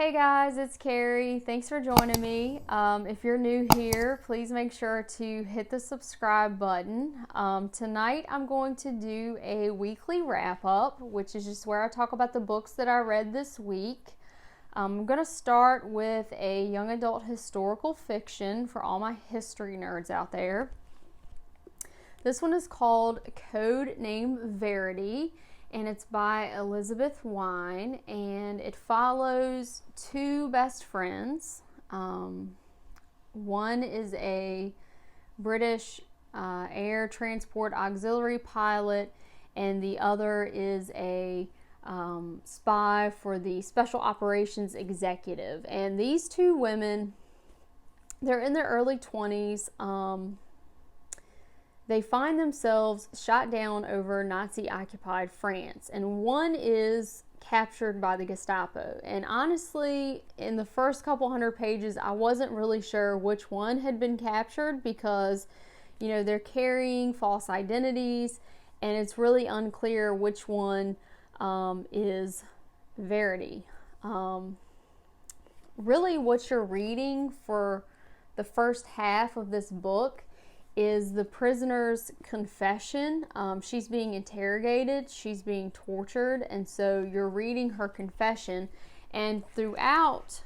Hey guys, it's Carrie. Thanks for joining me. If you're new here, please make sure to hit the subscribe button. Tonight I'm going to do a weekly wrap up, which is just where I talk about the books that I read this week. I'm going to start with a young adult historical fiction for all my history nerds out there. This one is called Code Name Verity, and it's by Elizabeth Wein, and it follows two best friends. One is a British air transport auxiliary pilot, and the other is a spy for the special operations executive. And these two women, they're in their early 20s. They find themselves shot down over Nazi-occupied France, and one is captured by the Gestapo. And honestly, in the first couple hundred pages, I wasn't really sure which one had been captured because, you know, they're carrying false identities, and it's really unclear which one is Verity. Really, what you're reading for the first half of this book is the prisoner's confession. She's being interrogated, she's being tortured, and so you're reading her confession, and throughout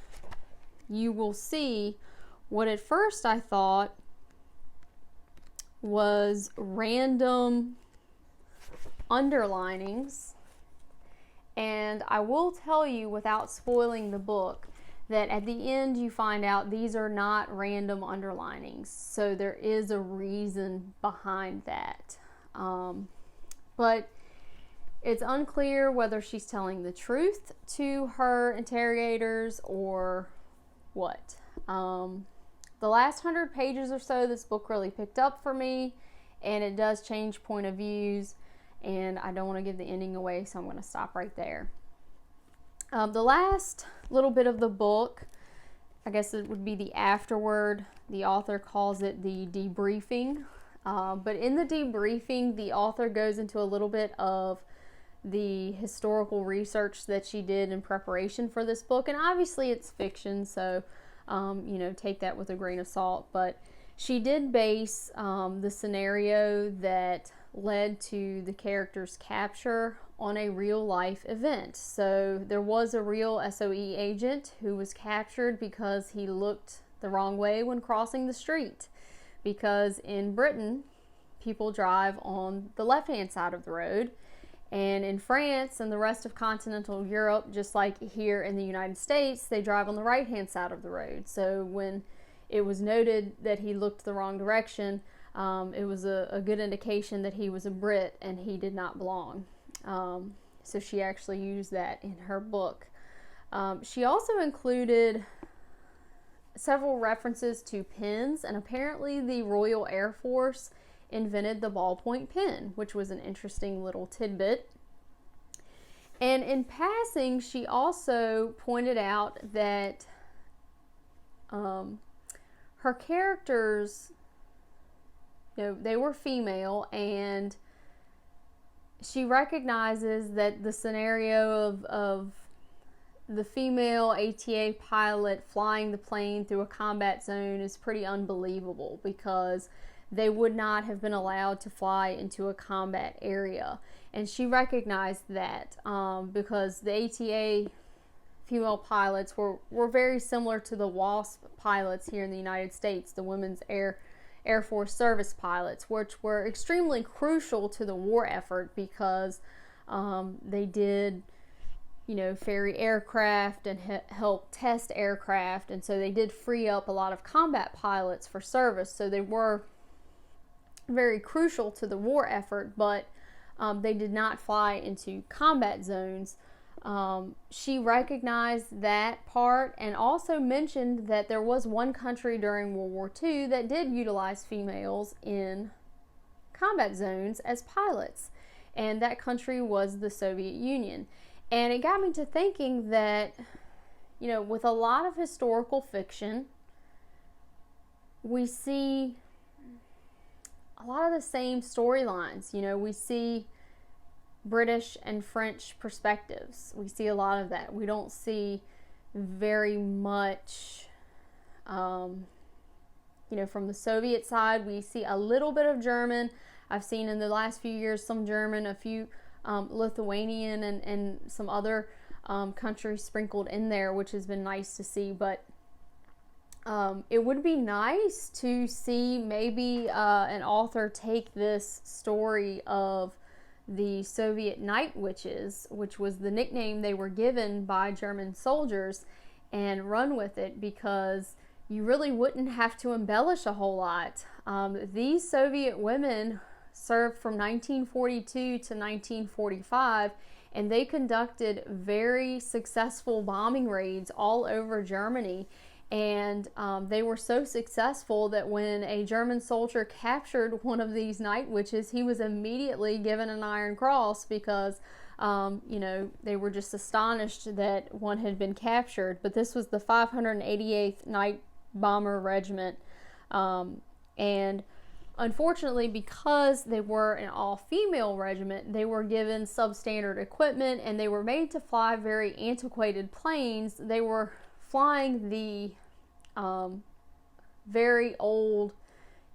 you will see what at first I thought was random underlinings. And I will tell you, without spoiling the book, that at the end you find out these are not random underlinings. So there is a reason behind that. But it's unclear whether she's telling the truth to her interrogators or what. The last 100 pages or so, this book really picked up for me, and it does change point of views, and I don't want to give the ending away, so I'm going to stop right there. The last little bit of the book, I guess it would be the afterword. The author calls it the debriefing. But in the debriefing, the author goes into a little bit of the historical research that she did in preparation for this book. And obviously it's fiction, so, take that with a grain of salt. But she did base the scenario that led to the character's capture on a real life event. So there was a real SOE agent who was captured because he looked the wrong way when crossing the street. Because in Britain, people drive on the left-hand side of the road. And in France and the rest of continental Europe, just like here in the United States, they drive on the right-hand side of the road. So when it was noted that he looked the wrong direction, it was a good indication that he was a Brit and he did not belong. So she actually used that in her book. She also included several references to pens, and apparently the Royal Air Force invented the ballpoint pen, which was an interesting little tidbit. And in passing, she also pointed out that her characters, they were female, and she recognizes that the scenario of the female ATA pilot flying the plane through a combat zone is pretty unbelievable, because they would not have been allowed to fly into a combat area. And she recognized that because the ATA female pilots were very similar to the WASP pilots here in the United States, the Women's Air Force Service pilots, which were extremely crucial to the war effort because they did, ferry aircraft and help test aircraft, and so they did free up a lot of combat pilots for service. So they were very crucial to the war effort, but they did not fly into combat zones. She recognized that part and also mentioned that there was one country during World War II that did utilize females in combat zones as pilots, and that country was the Soviet Union. And it got me to thinking that, with a lot of historical fiction, we see a lot of the same storylines. We see British and French perspectives. We see a lot of that. We don't see very much, from the Soviet side. We see a little bit of German. I've seen in the last few years some German, a few Lithuanian, and some other countries sprinkled in there, which has been nice to see. But it would be nice to see maybe an author take this story of the Soviet night witches, which was the nickname they were given by German soldiers, and run with it, because you really wouldn't have to embellish a whole lot. These Soviet women served from 1942 to 1945, and they conducted very successful bombing raids all over Germany. And they were so successful that when a German soldier captured one of these night witches, he was immediately given an Iron Cross, because they were just astonished that one had been captured. But this was the 588th Night Bomber Regiment, and unfortunately, because they were an all-female regiment, they were given substandard equipment, and they were made to fly very antiquated planes. They were flying the very old,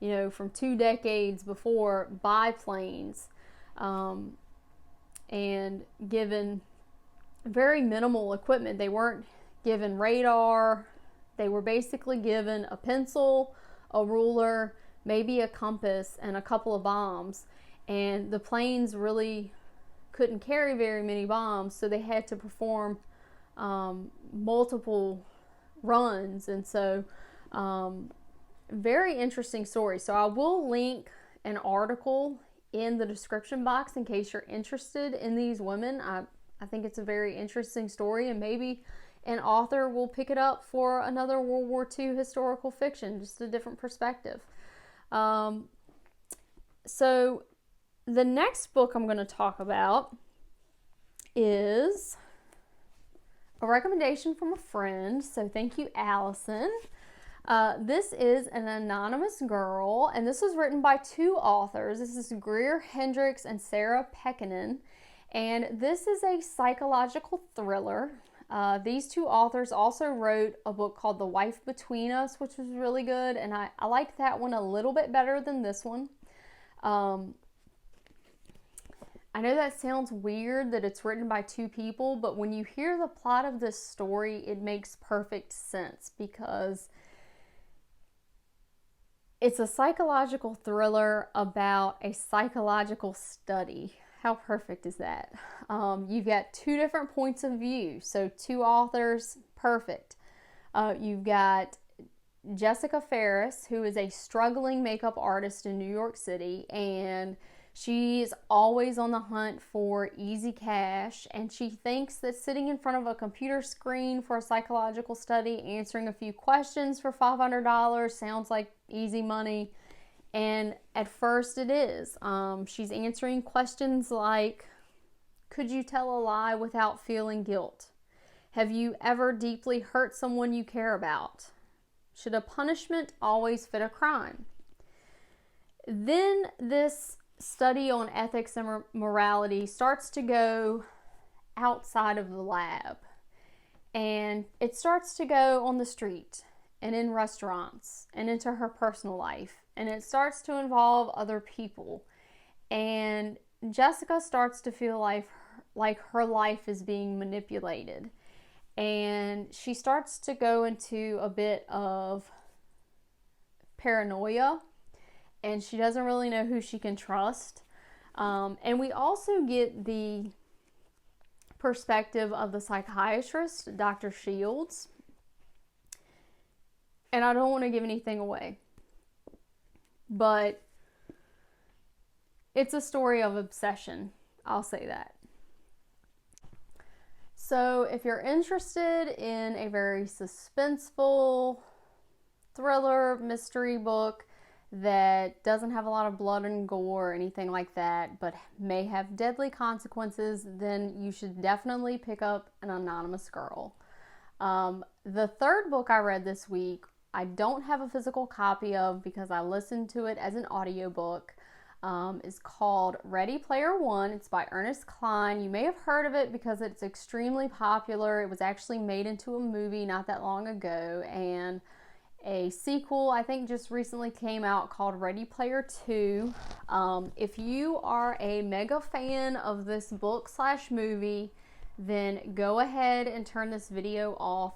from 2 decades before, biplanes, and given very minimal equipment. They weren't given radar. They were basically given a pencil, a ruler, maybe a compass, and a couple of bombs. And the planes really couldn't carry very many bombs, so they had to perform multiple runs. And so very interesting story. So I will link an article in the description box in case you're interested in these women. I think it's a very interesting story, and maybe an author will pick it up for another World War II historical fiction, just a different perspective. So the next book I'm going to talk about is a recommendation from a friend. So thank you, Allison. This is An Anonymous Girl, and this was written by 2 authors. This is Greer, Hendricks, and Sarah Pekkanen, and this is a psychological thriller. These 2 authors also wrote a book called The Wife Between Us, which was really good, and I liked that one a little bit better than this one. I know that sounds weird that it's written by 2 people, but when you hear the plot of this story, it makes perfect sense, because it's a psychological thriller about a psychological study. How perfect is that? You've got 2 different points of view, so 2 authors, perfect. You've got Jessica Ferris, who is a struggling makeup artist in New York City, and she's always on the hunt for easy cash, and she thinks that sitting in front of a computer screen for a psychological study, answering a few questions for $500 sounds like easy money. And at first it is. She's answering questions like, could you tell a lie without feeling guilt? Have you ever deeply hurt someone you care about? Should a punishment always fit a crime? Then this study on ethics and morality starts to go outside of the lab, and it starts to go on the street and in restaurants and into her personal life, and it starts to involve other people, and Jessica starts to feel like her life is being manipulated, and she starts to go into a bit of paranoia, and she doesn't really know who she can trust. And we also get the perspective of the psychiatrist, Dr. Shields. And I don't want to give anything away, but it's a story of obsession. I'll say that. So if you're interested in a very suspenseful thriller mystery book that doesn't have a lot of blood and gore or anything like that, but may have deadly consequences, then you should definitely pick up An Anonymous Girl. The third book I read this week, I don't have a physical copy of because I listened to it as an audiobook. is called Ready Player One. It's by Ernest Cline. You may have heard of it because it's extremely popular. It was actually made into a movie not that long ago, and a sequel I think just recently came out called Ready Player Two. If you are a mega fan of this book slash movie, then go ahead and turn this video off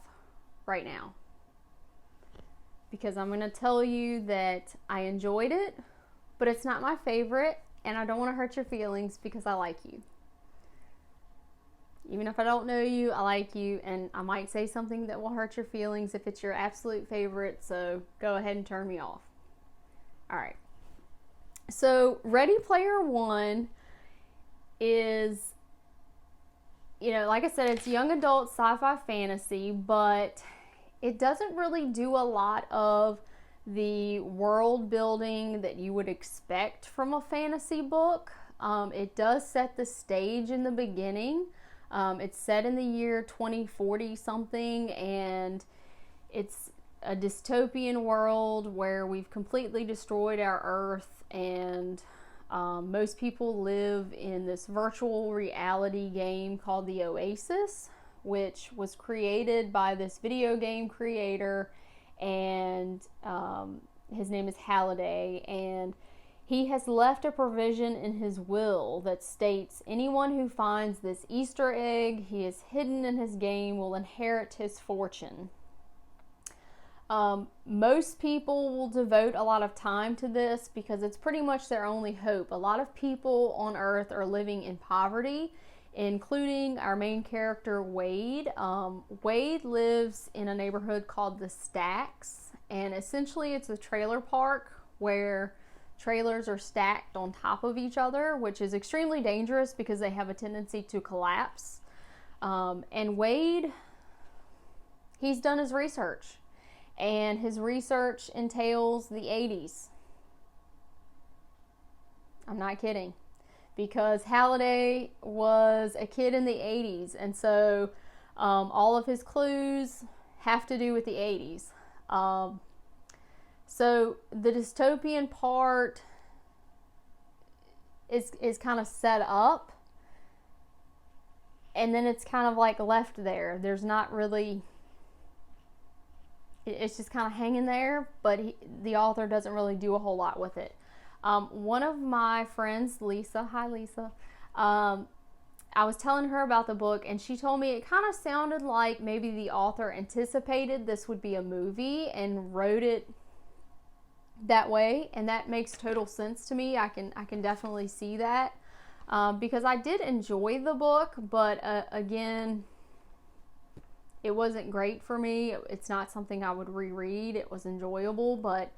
right now, because I'm going to tell you that I enjoyed it, but it's not my favorite, and I don't want to hurt your feelings because I like you. Even if I don't know you, I like you, and I might say something that will hurt your feelings if it's your absolute favorite, so go ahead and turn me off. Alright. So, Ready Player One is, like I said, it's young adult sci-fi fantasy, but it doesn't really do a lot of the world building that you would expect from a fantasy book. It does set the stage in the beginning. It's set in the year 2040 something, and it's a dystopian world where we've completely destroyed our Earth, and most people live in this virtual reality game called the Oasis, which was created by this video game creator, and his name is Halliday, and he has left a provision in his will that states anyone who finds this Easter egg he has hidden in his game will inherit his fortune. Most people will devote a lot of time to this because it's pretty much their only hope. A lot of people on Earth are living in poverty, including our main character, Wade. Wade lives in a neighborhood called the Stacks, and essentially it's a trailer park where trailers are stacked on top of each other, which is extremely dangerous because they have a tendency to collapse. And Wade, he's done his research, and his research entails the 80s. I'm not kidding, because Halliday was a kid in the 80s, and so all of his clues have to do with the 80s. So the dystopian part is kind of set up, and then it's kind of like left there. There's not really, it's just kind of hanging there, but the author doesn't really do a whole lot with it. One of my friends, Lisa, hi Lisa, I was telling her about the book, and she told me it kind of sounded like maybe the author anticipated this would be a movie and wrote it that way, and that makes total sense to me. I can definitely see that, because I did enjoy the book, but again, it wasn't great for me. It's not something I would reread. It was enjoyable, but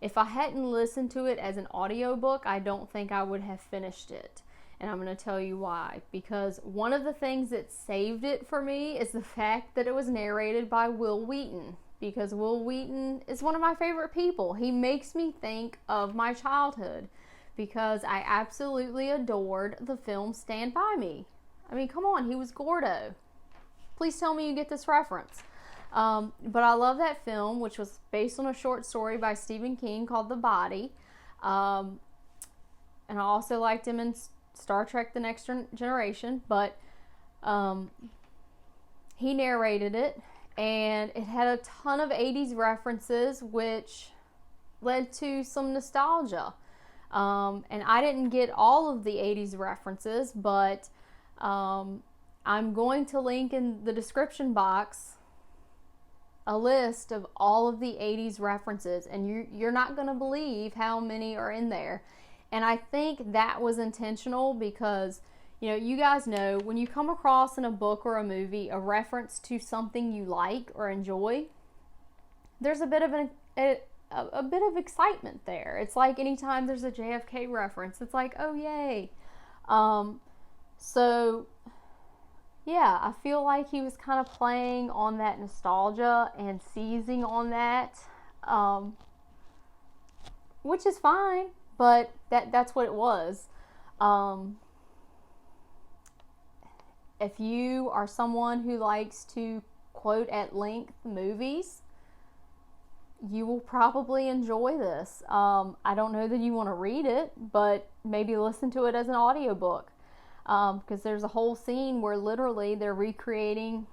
if I hadn't listened to it as an audiobook, I don't think I would have finished it. And I'm going to tell you why. Because one of the things that saved it for me is the fact that it was narrated by Wil Wheaton. Because Wil Wheaton is one of my favorite people. He makes me think of my childhood, because I absolutely adored the film Stand By Me. I mean, come on, he was Gordo. Please tell me you get this reference. But I love that film, which was based on a short story by Stephen King called The Body. And I also liked him in Star Trek The Next Generation, but he narrated it, and it had a ton of 80s references, which led to some nostalgia. And I didn't get all of the 80s references, but I'm going to link in the description box a list of all of the 80s references, and you're not going to believe how many are in there. And I think that was intentional because, you guys know, when you come across in a book or a movie a reference to something you like or enjoy, there's a bit of a bit of excitement there. It's like anytime there's a JFK reference, it's like, oh yay. So yeah, I feel like he was kind of playing on that nostalgia and seizing on that, which is fine, but that's what it was. If you are someone who likes to quote at length movies, you will probably enjoy this. I don't know that you want to read it, but maybe listen to it as an audiobook. Because there's a whole scene where literally they're recreating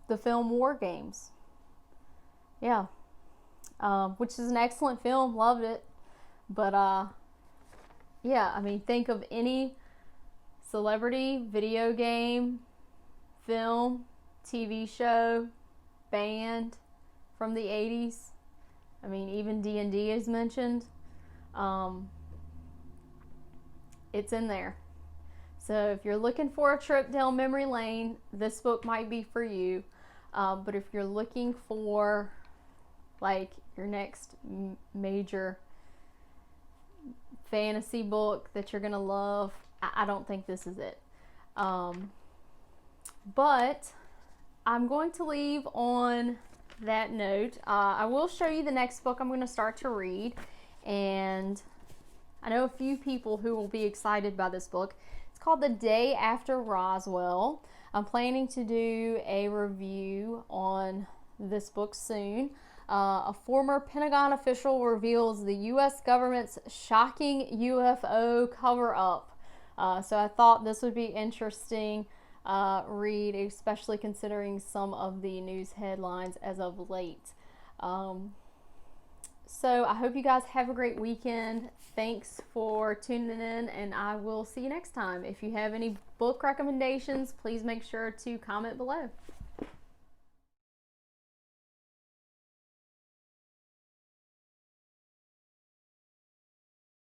the film War Games. Yeah. Which is an excellent film. Loved it. But, yeah, I mean, think of any celebrity, video game, film, TV show, band from the 80s. I mean, even D&D is mentioned. It's in there. So if you're looking for a trip down memory lane, this book might be for you. But if you're looking for like your next major fantasy book that you're gonna love, I don't think this is it. But I'm going to leave on that note. I will show you the next book I'm going to start to read, and I know a few people who will be excited by this book. It's called The Day After Roswell. I'm planning to do a review on this book soon. A former Pentagon official reveals the U.S. government's shocking UFO cover-up. So I thought this would be interesting read, especially considering some of the news headlines as of late. So I hope you guys have a great weekend. Thanks for tuning in, and I will see you next time. If you have any book recommendations, please make sure to comment below.